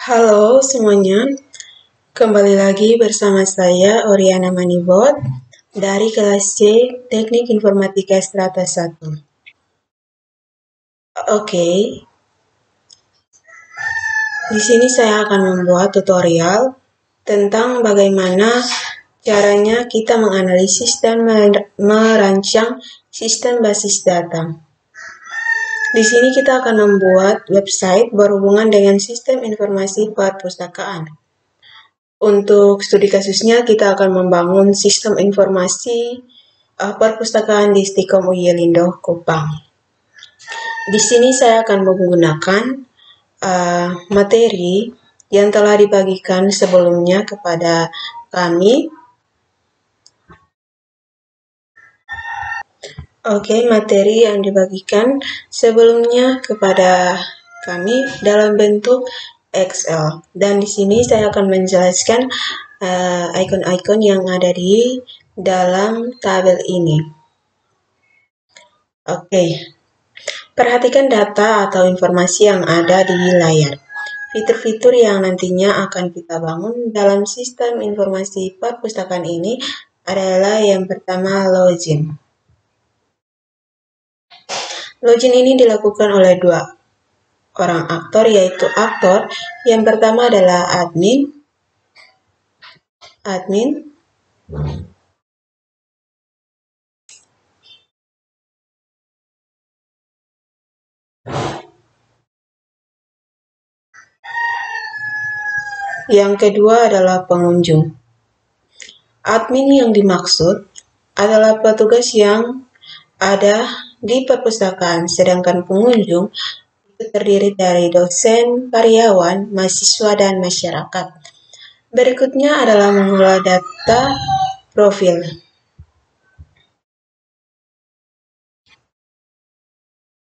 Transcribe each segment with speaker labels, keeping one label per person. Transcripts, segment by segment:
Speaker 1: Halo semuanya, kembali lagi bersama saya Oriana Manibot dari kelas C Teknik Informatika Strata 1. Oke, di sini saya akan membuat tutorial tentang bagaimana caranya kita menganalisis dan merancang sistem basis data. Di sini kita akan membuat website berhubungan dengan sistem informasi perpustakaan. Untuk studi kasusnya, kita akan membangun sistem informasi perpustakaan di Stikom UY Lindo, Kupang. Di sini saya akan menggunakan materi yang telah dibagikan sebelumnya kepada kami. Oke, materi yang dibagikan sebelumnya kepada kami dalam bentuk Excel. Dan di sini saya akan menjelaskan icon-icon yang ada di dalam tabel ini. Oke, perhatikan data atau informasi yang ada di layar. Fitur-fitur yang nantinya akan kita bangun dalam sistem informasi perpustakaan ini adalah yang pertama, login. Login ini dilakukan oleh dua orang aktor, yaitu aktor yang pertama adalah admin. Yang kedua adalah pengunjung. Admin yang dimaksud adalah petugas yang ada di perpustakaan, sedangkan pengunjung itu terdiri dari dosen, karyawan, mahasiswa, dan masyarakat. Berikutnya adalah mengolah data profil.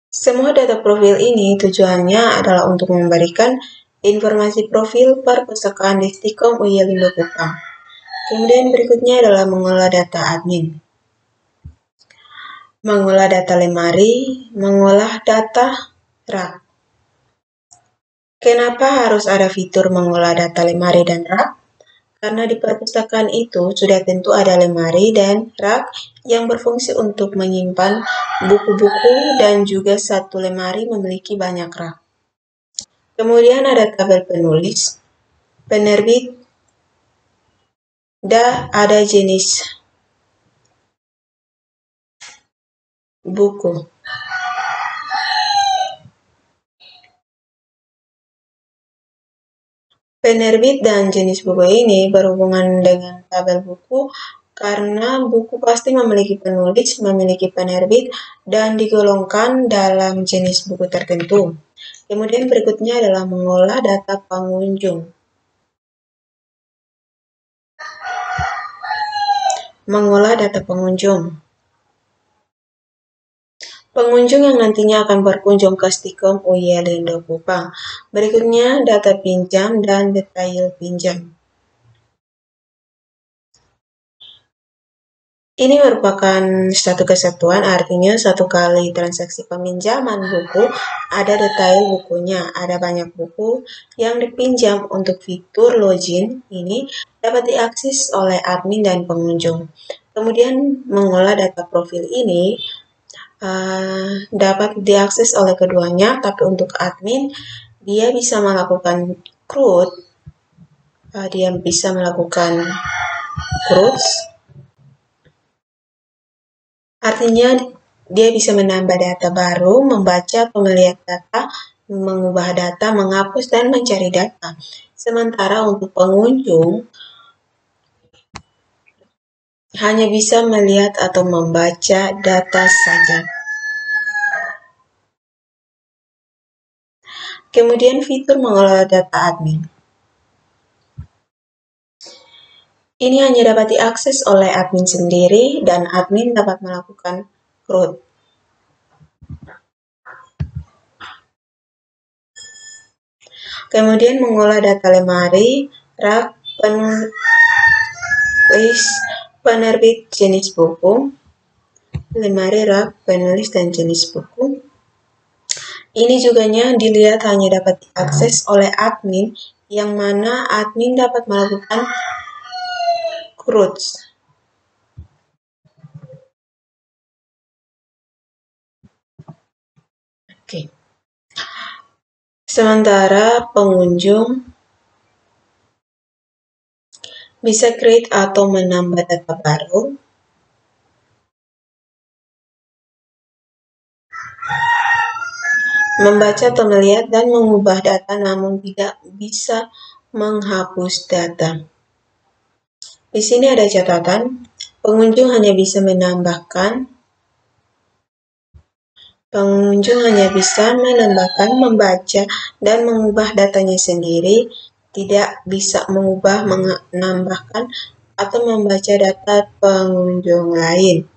Speaker 1: Semua data profil ini tujuannya adalah untuk memberikan informasi profil perpustakaan di Stikom UY Lindo Kupang. Kemudian berikutnya adalah mengolah data admin. Mengolah data lemari, mengolah data rak. Kenapa harus ada fitur mengolah data lemari dan rak? Karena di perpustakaan itu sudah tentu ada lemari dan rak yang berfungsi untuk menyimpan buku-buku dan juga satu lemari memiliki banyak rak. Kemudian ada tabel penulis, penerbit, dan ada jenis buku. Penerbit dan jenis buku ini berhubungan dengan tabel buku karena buku pasti memiliki penulis, memiliki penerbit, dan digolongkan dalam jenis buku tertentu. Kemudian berikutnya adalah mengolah data pengunjung. Mengolah data pengunjung. Pengunjung yang nantinya akan berkunjung ke Stikom UY Lindo Kupang. Berikutnya data pinjam dan detail pinjam. Ini merupakan satu kesatuan, artinya satu kali transaksi peminjaman buku, ada detail bukunya, ada banyak buku yang dipinjam. Untuk fitur login ini dapat diakses oleh admin dan pengunjung. Kemudian mengolah data profil ini dapat diakses oleh keduanya, tapi untuk admin dia bisa melakukan CRUD, artinya dia bisa menambah data baru, membaca atau melihat data, mengubah data, menghapus, dan mencari data. Sementara untuk pengunjung hanya bisa melihat atau membaca data saja. Kemudian fitur mengolah data admin. Ini hanya dapat diakses oleh admin sendiri dan admin dapat melakukan CRUD. Kemudian mengolah data lemari, rak, penulis, penerbit, jenis buku, lemari, rak, penulis, dan jenis buku. Ini juga dilihat hanya dapat diakses oleh admin yang mana admin dapat melakukan CRUD. Oke. Sementara pengunjung bisa create atau menambah data baru, membaca atau melihat dan mengubah data, namun tidak bisa menghapus data. Di sini ada catatan, pengunjung hanya bisa menambahkan, membaca, dan mengubah datanya sendiri, tidak bisa mengubah, menambahkan, atau membaca data pengunjung lain.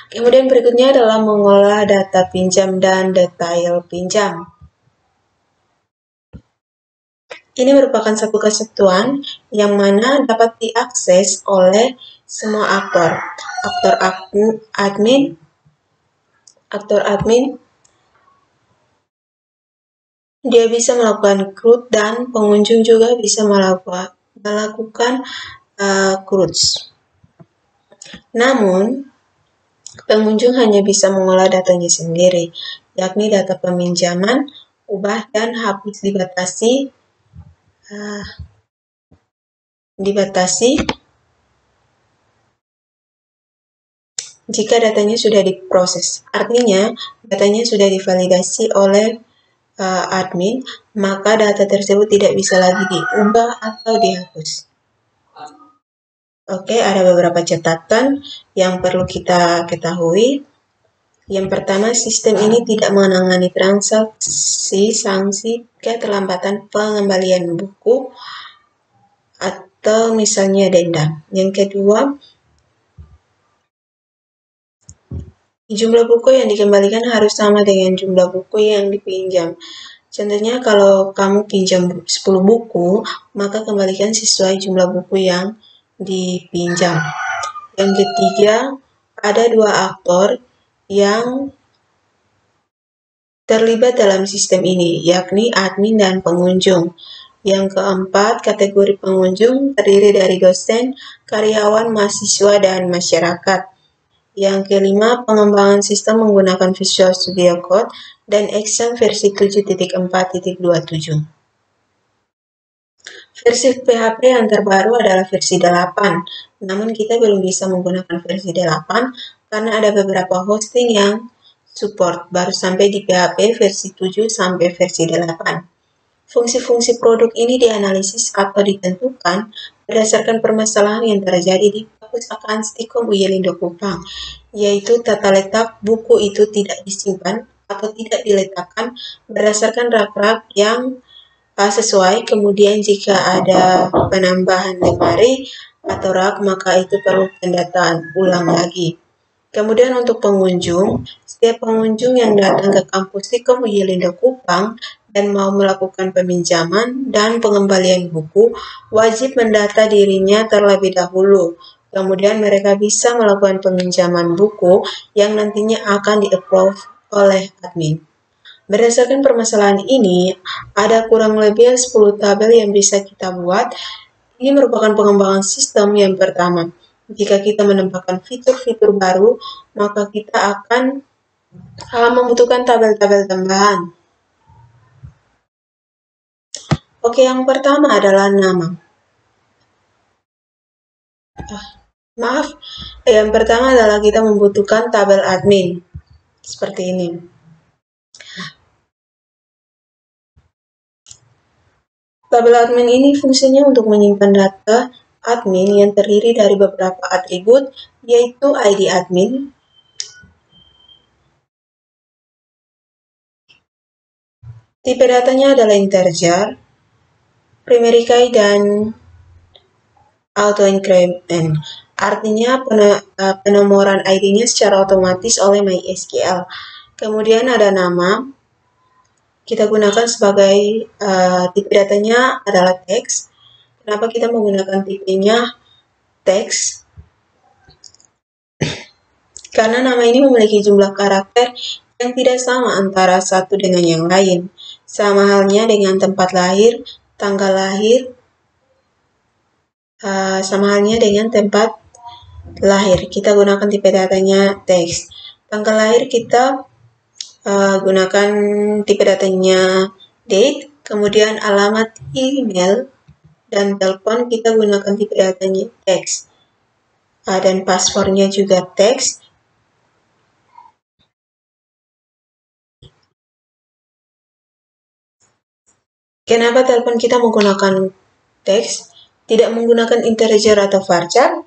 Speaker 1: Kemudian berikutnya adalah mengolah data pinjam dan detail pinjam. Ini merupakan satu kesatuan yang mana dapat diakses oleh semua aktor. Aktor admin, dia bisa melakukan CRUD dan pengunjung juga bisa melakukan CRUDs. Namun, pengunjung hanya bisa mengolah datanya sendiri, yakni data peminjaman, ubah, dan hapus dibatasi jika datanya sudah diproses. Artinya, datanya sudah divalidasi oleh admin, maka data tersebut tidak bisa lagi diubah atau dihapus. Oke, ada beberapa catatan yang perlu kita ketahui. Yang pertama, sistem ini tidak menangani transaksi, sanksi, keterlambatan pengembalian buku, atau misalnya denda. Yang kedua, jumlah buku yang dikembalikan harus sama dengan jumlah buku yang dipinjam. Contohnya kalau kamu pinjam 10 buku, maka kembalikan sesuai jumlah buku yang dipinjam. Yang ketiga, ada 2 aktor yang terlibat dalam sistem ini, yakni admin dan pengunjung. Yang keempat, kategori pengunjung terdiri dari dosen, karyawan, mahasiswa, dan masyarakat. Yang kelima, pengembangan sistem menggunakan Visual Studio Code dan Excel versi 7.4.27. Versi PHP yang terbaru adalah versi 8, namun kita belum bisa menggunakan versi 8 karena ada beberapa hosting yang support, baru sampai di PHP versi 7 sampai versi 8. Fungsi-fungsi produk ini dianalisis atau ditentukan berdasarkan permasalahan yang terjadi di perpustakaan Stikom Uyelindo Kupang, yaitu tata letak buku itu tidak disimpan atau tidak diletakkan berdasarkan rak-rak yang sesuai. Kemudian jika ada penambahan lemari atau rak, maka itu perlu pendataan ulang lagi. Kemudian untuk pengunjung, setiap pengunjung yang datang ke kampus Stikom Uyelindo Kupang dan mau melakukan peminjaman dan pengembalian buku, wajib mendata dirinya terlebih dahulu. Kemudian mereka bisa melakukan peminjaman buku yang nantinya akan di-approve oleh admin. Berdasarkan permasalahan ini, ada kurang lebih 10 tabel yang bisa kita buat. Ini merupakan pengembangan sistem yang pertama. Jika kita menambahkan fitur-fitur baru, maka kita akan membutuhkan tabel-tabel tambahan. Oke, yang pertama adalah nama. Yang pertama adalah kita membutuhkan tabel admin. Seperti ini. Tabel admin ini fungsinya untuk menyimpan data admin yang terdiri dari beberapa atribut, yaitu ID admin, tipe datanya adalah integer, primary key, dan auto increment. Artinya penomoran ID-nya secara otomatis oleh MySQL. Kemudian ada nama, kita gunakan sebagai tipe datanya adalah teks. Kenapa kita menggunakan tipenya teks? Karena nama ini memiliki jumlah karakter yang tidak sama antara satu dengan yang lain. sama halnya dengan tempat lahir, tanggal lahir, sama halnya dengan tempat lahir. Kita gunakan tipe datanya teks. Tanggal lahir kita gunakan tipe datanya date, kemudian alamat email dan telepon kita gunakan tipe datanya teks. Dan passwordnya juga teks. Kenapa telepon kita menggunakan teks, tidak menggunakan integer atau varchar?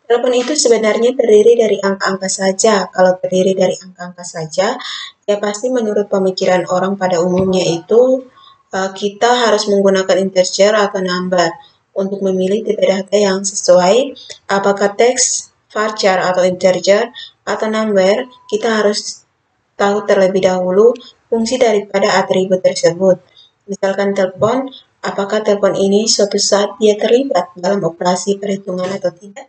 Speaker 1: Telepon itu sebenarnya terdiri dari angka-angka saja. Kalau terdiri dari angka-angka saja, ya pasti menurut pemikiran orang pada umumnya itu kita harus menggunakan integer atau number untuk memilih tipe data yang sesuai. Apakah teks, varchar atau integer atau number, kita harus tahu terlebih dahulu fungsi daripada atribut tersebut. Misalkan telepon, apakah telepon ini suatu saat dia terlibat dalam operasi perhitungan atau tidak?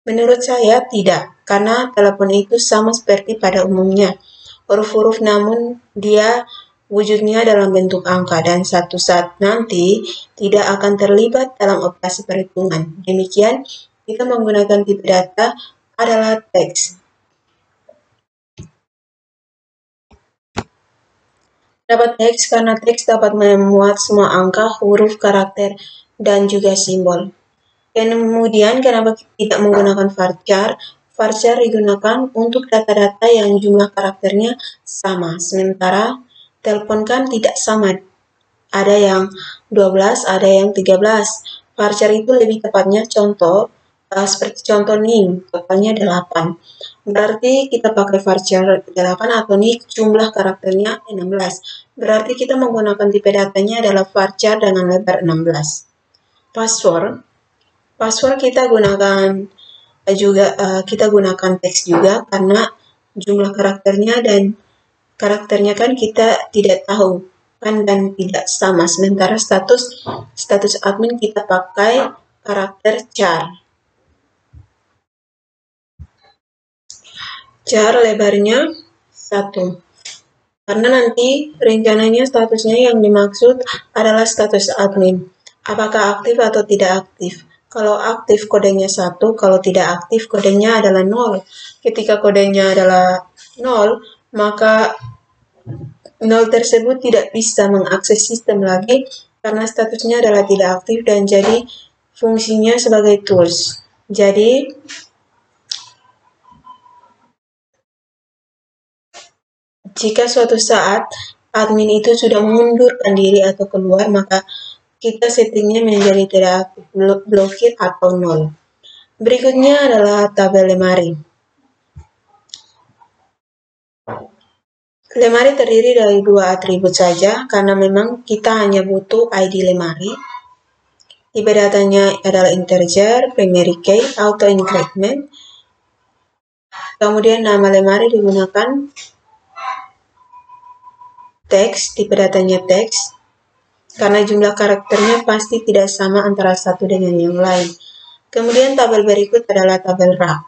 Speaker 1: Menurut saya tidak, karena telepon itu sama seperti pada umumnya. Huruf-huruf namun dia wujudnya dalam bentuk angka dan satu saat nanti tidak akan terlibat dalam operasi perhitungan. Demikian, kita menggunakan tipe data adalah teks. Dapat teks karena teks dapat memuat semua angka, huruf, karakter, dan juga simbol. Kemudian, kenapa tidak menggunakan varchar? Varchar digunakan untuk data-data yang jumlah karakternya sama, sementara telepon kan tidak sama. Ada yang 12, ada yang 13. Varchar itu lebih tepatnya contoh, seperti contoh nih, totalnya 8. Berarti kita pakai varchar 8 atau nih jumlah karakternya 16. Berarti kita menggunakan tipe datanya adalah varchar dengan lebar 16. Password kita gunakan kita gunakan teks juga karena jumlah karakternya dan karakternya kan kita tidak tahu kan dan tidak sama. Sementara status admin kita pakai karakter char. Char lebarnya 1. Karena nanti rencananya statusnya yang dimaksud adalah status admin. Apakah aktif atau tidak aktif? Kalau aktif kodenya 1, kalau tidak aktif kodenya adalah 0. Ketika kodenya adalah 0, maka 0 tersebut tidak bisa mengakses sistem lagi karena statusnya adalah tidak aktif dan jadi fungsinya sebagai tools. Jadi, jika suatu saat admin itu sudah mengundurkan diri atau keluar, maka kita settingnya menjadi tidak aktif, blokir atau 0. Berikutnya adalah tabel lemari. Lemari terdiri dari 2 atribut saja, karena memang kita hanya butuh ID lemari. Tipe datanya adalah integer, primary key, auto increment. Kemudian nama lemari digunakan teks, tipe datanya teks, karena jumlah karakternya pasti tidak sama antara satu dengan yang lain. Kemudian tabel berikut adalah tabel rak.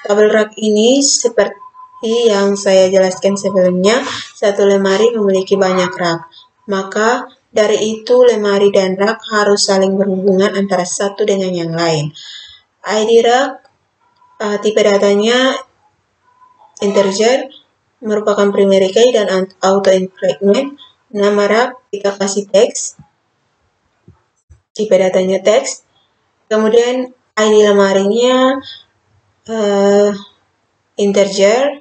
Speaker 1: Tabel rak ini seperti yang saya jelaskan sebelumnya, satu lemari memiliki banyak rak. Maka dari itu lemari dan rak harus saling berhubungan antara satu dengan yang lain. ID rak, tipe datanya integer, merupakan primary key dan auto increment. Nama rak kita kasih teks, tipe datanya teks. Kemudian ID lemarinya integer.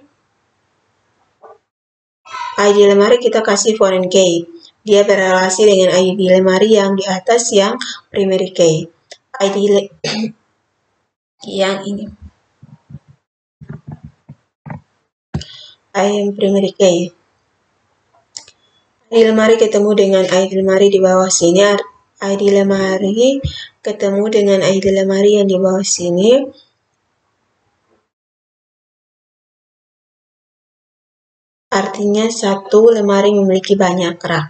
Speaker 1: ID lemari kita kasih foreign key. Dia berrelasi dengan ID lemari yang di atas yang primary key. ID yang ini. ID primary key. ID lemari ketemu dengan ID lemari di bawah sini. ID lemari ketemu dengan ID lemari yang di bawah sini. Artinya satu lemari memiliki banyak rak.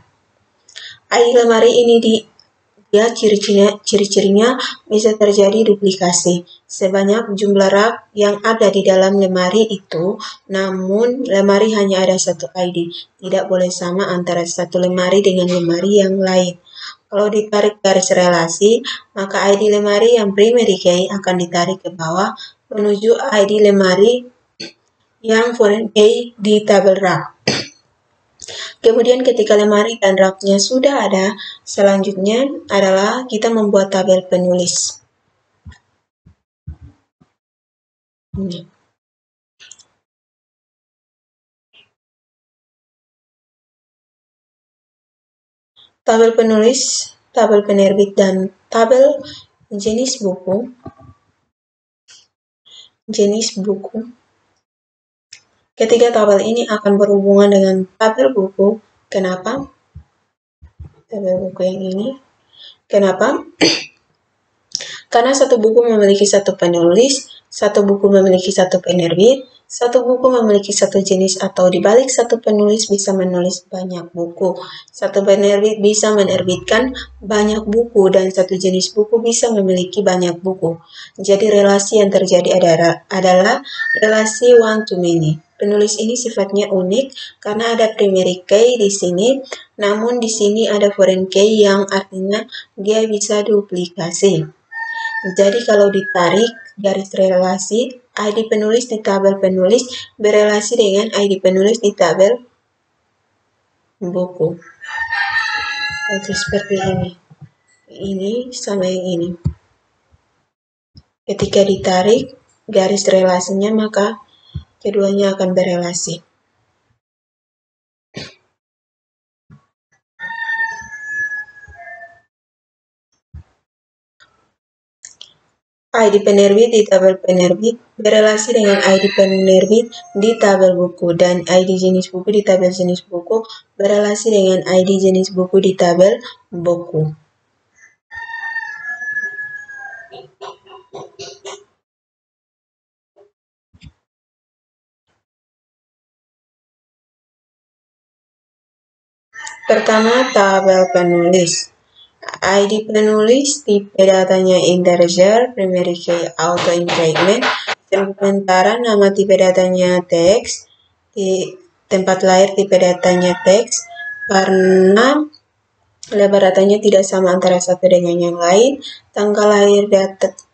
Speaker 1: ID lemari ini Ya, ciri-cirinya bisa terjadi duplikasi. Sebanyak jumlah rak yang ada di dalam lemari itu, namun lemari hanya ada satu ID. Tidak boleh sama antara satu lemari dengan lemari yang lain. Kalau ditarik garis relasi, maka ID lemari yang primary key akan ditarik ke bawah menuju ID lemari yang foreign key di tabel rak. Kemudian ketika lemari dan raknya sudah ada, selanjutnya adalah kita membuat tabel penulis. Ini. Tabel penulis, tabel penerbit, dan tabel jenis buku. Ketiga tabel ini akan berhubungan dengan tabel buku. Kenapa? Tabel buku yang ini. Kenapa? Karena satu buku memiliki satu penulis, satu buku memiliki satu penerbit, satu buku memiliki satu jenis, atau dibalik satu penulis bisa menulis banyak buku. Satu penerbit bisa menerbitkan banyak buku, dan satu jenis buku bisa memiliki banyak buku. Jadi relasi yang terjadi adalah relasi one to many. Penulis ini sifatnya unik karena ada primary key di sini, namun di sini ada foreign key yang artinya dia bisa duplikasi. Jadi kalau ditarik garis relasi, ID penulis di tabel penulis berelasi dengan ID penulis di tabel buku. Itu seperti ini. Ini sama yang ini. Ketika ditarik garis relasinya, maka keduanya akan berelasi. ID penerbit di tabel penerbit berelasi dengan ID penerbit di tabel buku, dan ID jenis buku di tabel jenis buku berelasi dengan ID jenis buku di tabel buku. Pertama, tabel penulis. ID penulis, tipe datanya integer, primary key auto increment, sementara nama tipe datanya teks, di tempat lahir tipe datanya teks, karena lebar datanya tidak sama antara satu dengan yang lain, tanggal lahir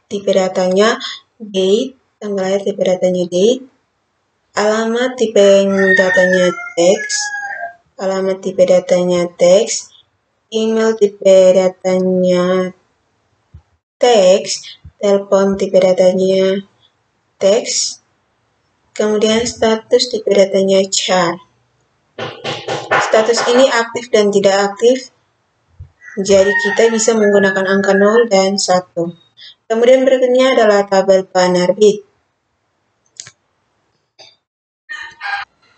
Speaker 1: tipe datanya date, tanggal lahir tipe datanya date, alamat tipe datanya teks, alamat tipe datanya teks, email tipe datanya teks, telepon tipe datanya teks, kemudian status tipe datanya char. Status ini aktif dan tidak aktif, jadi kita bisa menggunakan angka 0 dan 1. Kemudian berikutnya adalah tabel penerbit.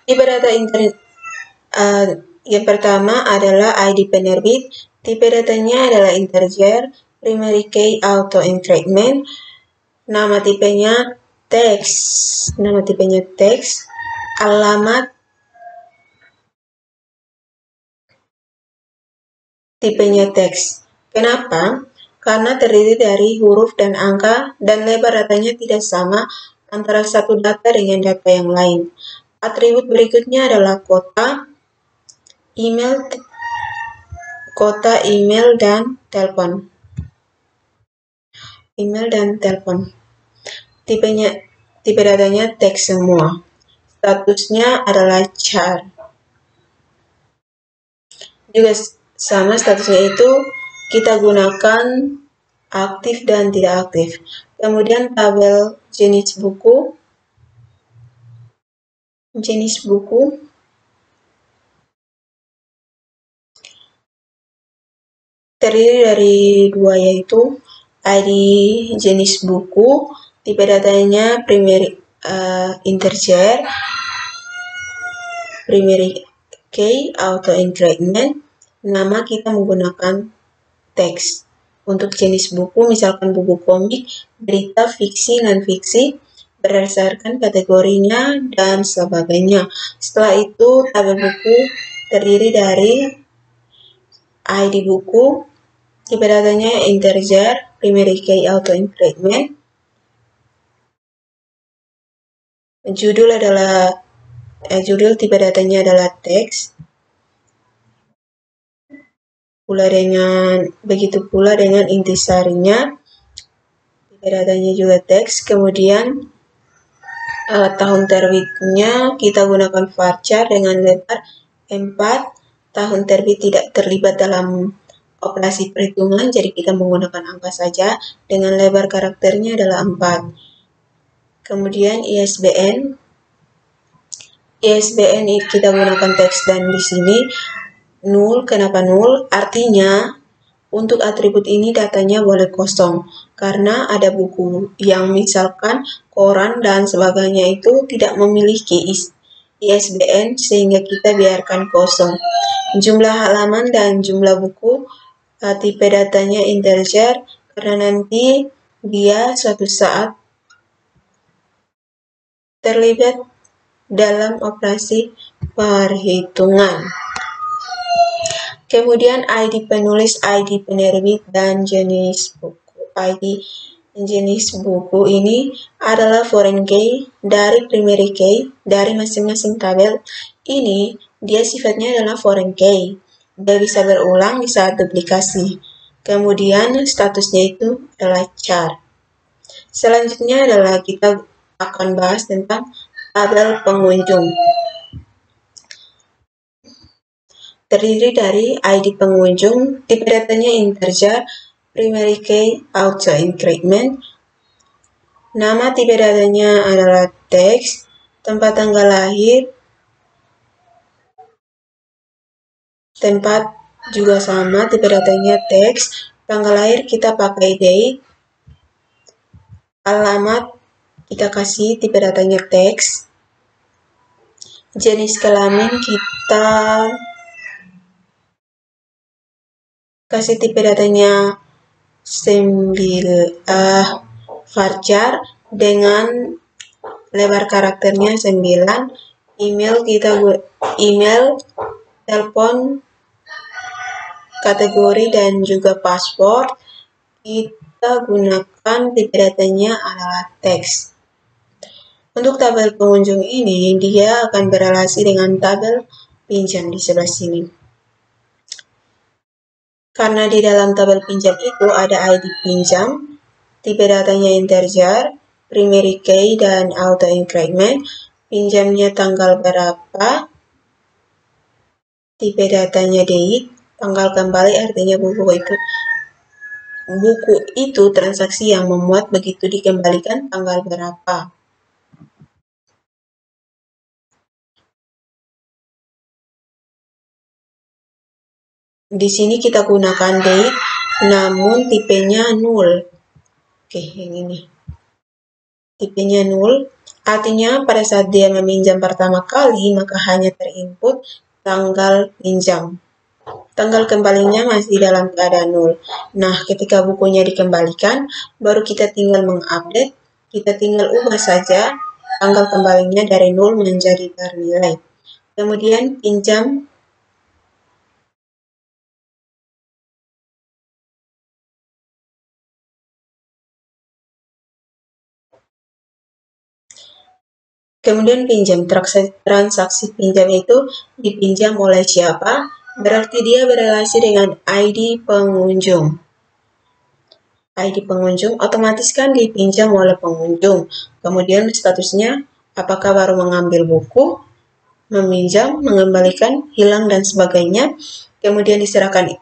Speaker 1: Tipe data yang pertama adalah ID penerbit, tipe datanya adalah integer, primary key auto increment, nama tipenya teks, alamat tipenya teks. Kenapa? Karena terdiri dari huruf dan angka, dan lebar datanya tidak sama antara satu data dengan data yang lain. Atribut berikutnya adalah kota, email, dan telepon. Tipe datanya teks semua. Statusnya adalah char. Juga sama statusnya itu kita gunakan aktif dan tidak aktif. Kemudian tabel jenis buku. Terdiri dari dua, yaitu ID jenis buku, tipe datanya primary integer, primary key auto increment, nama kita menggunakan teks. Untuk jenis buku, misalkan buku komik, berita, fiksi, non-fiksi, berdasarkan kategorinya dan sebagainya. Setelah itu, tabel buku terdiri dari ID buku tipe datanya integer, primary key auto increment. Judul tipe datanya adalah teks. Begitu pula dengan intisarinya, tipe datanya juga teks. Kemudian tahun terbitnya kita gunakan varchar dengan lebar 4. Tahun terbit tidak terlibat dalam operasi perhitungan, jadi kita menggunakan angka saja dengan lebar karakternya adalah 4. Kemudian ISBN kita gunakan teks dan di sini 0. Kenapa 0? Artinya untuk atribut ini datanya boleh kosong karena ada buku yang misalkan koran dan sebagainya itu tidak memiliki ISBN sehingga kita biarkan kosong. Jumlah halaman dan jumlah buku tipe datanya integer karena nanti dia suatu saat terlibat dalam operasi perhitungan. Kemudian ID penulis, ID penerbit, dan jenis buku. ID jenis buku ini adalah foreign key dari primary key dari masing-masing tabel. Ini dia sifatnya adalah foreign key. Dia bisa berulang di saat duplikasi. Kemudian statusnya itu adalah char. Selanjutnya adalah kita akan bahas tentang tabel pengunjung. Terdiri dari ID pengunjung, tipe datanya integer, primary key auto increment, nama tipe datanya adalah teks, tempat tanggal lahir, tempat juga sama, tipe datanya teks, tanggal lahir kita pakai date, alamat kita kasih tipe datanya teks, jenis kelamin kita kasih tipe datanya varchar dengan lebar karakternya 9, email, telepon, kategori dan juga paspor kita gunakan tipe datanya adalah teks. Untuk tabel pengunjung ini dia akan berelasi dengan tabel pinjam di sebelah sini. Karena di dalam tabel pinjam itu ada ID pinjam, tipe datanya integer, primary key, dan auto increment, pinjamnya tanggal berapa, tipe datanya date, tanggal kembali artinya buku itu transaksi yang memuat begitu dikembalikan tanggal berapa. Di sini kita gunakan date, namun tipenya 0. Oke, yang ini. Tipenya 0, artinya pada saat dia meminjam pertama kali, maka hanya terinput tanggal pinjam. Tanggal kembalinya masih dalam keadaan 0. Nah, ketika bukunya dikembalikan, baru kita tinggal mengupdate, kita tinggal ubah saja tanggal kembalinya dari 0 menjadi bernilai. Kemudian pinjam transaksi pinjam itu dipinjam oleh siapa? Berarti dia berelasi dengan ID pengunjung. ID pengunjung otomatis kan dipinjam oleh pengunjung. Kemudian statusnya apakah baru mengambil buku, meminjam, mengembalikan, hilang, dan sebagainya. Kemudian diserahkan,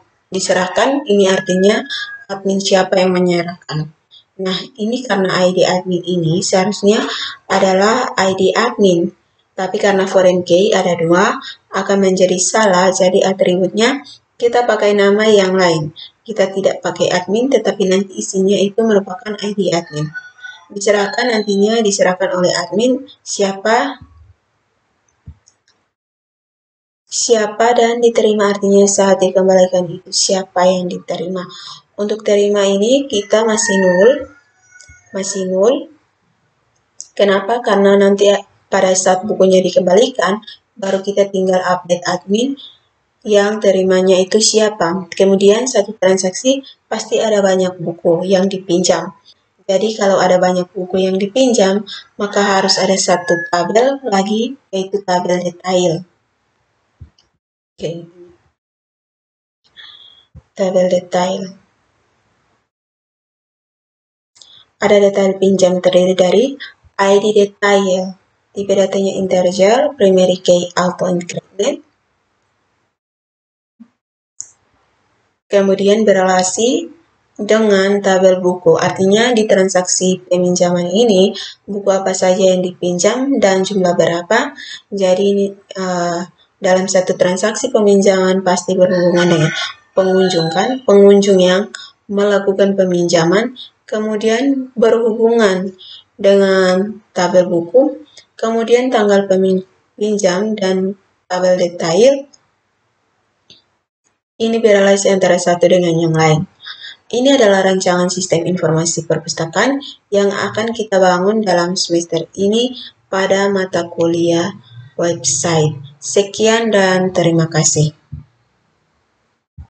Speaker 1: ini artinya admin siapa yang menyerahkan. Nah, ini karena ID admin ini seharusnya adalah ID admin. Tapi karena foreign key ada 2, akan menjadi salah. Jadi atributnya kita pakai nama yang lain. Kita tidak pakai admin, tetapi nanti isinya itu merupakan ID admin. Nantinya diserahkan oleh admin siapa dan diterima, artinya saat dikembalikan itu siapa yang diterima. Untuk terima ini kita masih 0. Kenapa? Karena nanti pada saat bukunya dikembalikan, baru kita tinggal update admin yang terimanya itu siapa. Kemudian satu transaksi pasti ada banyak buku yang dipinjam. Jadi kalau ada banyak buku yang dipinjam, maka harus ada satu tabel lagi, yaitu tabel detail. Oke. Tabel detail. Ada detail pinjam terdiri dari ID detail, tipe datanya integer, primary key, auto encrypted. Kemudian berrelasi dengan tabel buku, artinya di transaksi peminjaman ini buku apa saja yang dipinjam dan jumlah berapa. Jadi dalam satu transaksi peminjaman pasti berhubungan dengan pengunjung kan, pengunjung yang melakukan peminjaman, kemudian berhubungan dengan tabel buku, kemudian tanggal peminjam dan tabel detail. Ini berrelasi antara satu dengan yang lain. Ini adalah rancangan sistem informasi perpustakaan yang akan kita bangun dalam semester ini pada mata kuliah website. Sekian dan terima kasih.